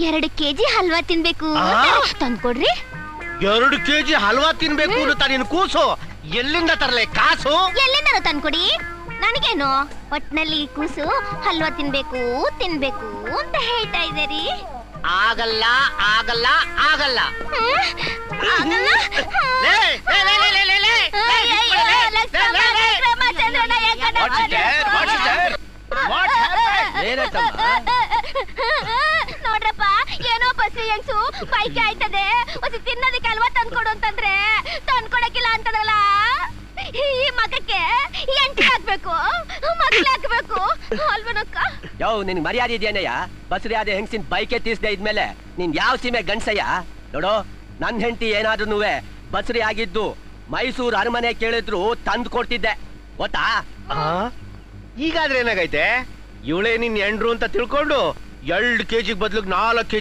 2 kg halwa ತಿನ್ಬೇಕು ತಂದ್ಕೊಡ್ರಿ. 2 kg halwa ತಿನ್ಬೇಕು ಅಂತ ನಿನ್ ಕೂಸು ಎಲ್ಲಿಂದ ತರಲೆ ಕಾಸು? ಎಲ್ಲಿಂದ ತಂದ್ಕೊಡಿ, ನನಗೇನು. ಒಟ್ನಲ್ಲಿ ಕೂಸು ಹಲ್ವಾ ತಿನ್ಬೇಕು ತಿನ್ಬೇಕು ಅಂತ ಹೇಳ್ತಾ ಇದ್ದೀರಿ. ಆಗಲ್ಲ ಆಗಲ್ಲ ಆಗಲ್ಲ. ಆಗಲ್ಲ. ನೋಡ್ರಪ್ಪ, ಏನೋ ಬಸ್ರಿ ಹೆಂಗ್ಸು ಪೈಕಿ ಆಯ್ತದೆ, ಒಂದು ತಿನ್ನೋದಕ್ಕೆ ಹಲ್ವಾ ತಂದ್ಕೊಡು ಅಂತಂದ್ರೆ ತಂದ್ಕೊಡಕ್ಕಿಲ್ಲ ಅಂತದ್ರಲ್ಲ. ಈ ಮಗಕ್ಕೆ ಎಂಟಿ ಹಾಕ್ಬೇಕು, ಮಕ್ಳು ಹಾಕ್ಬೇಕು ಅಲ್ವನಕ್ಕ. ಯೋ ನಿನ್ ಮರ್ಯಾದೆ ಇದೆಯೇನಯ್ಯ? ಬಸ್ರಿ ಆದ ಹೆಂಗ್ಸಿನ ಬೈಕೆ ತೀರ್ಸ್ದೆ ಇದ್ಮೇಲೆ ನೀನ್ ಯಾವ ಸೀಮೆ ಗಂಡ್ಸಯ್ಯ? ನೋಡು, ನನ್ ಹೆಂಡತಿ ಏನಾದ್ರೂ ಬಸ್ರಿ ಆಗಿದ್ದು ಮೈಸೂರು ಅರಮನೆ ಕೇಳಿದ್ರು ತಂದು ಕೊಡ್ತಿದ್ದೆ, ಗೊತ್ತಾ? ಈಗಾದ್ರೆ ಏನಾಗೈತೆ? ಇವಳೇ ನಿನ್ ಎಂಡ್ರು ಅಂತ ತಿಳ್ಕೊಂಡು 2 kg ಬದ್ಲಿಗೆ 4 kg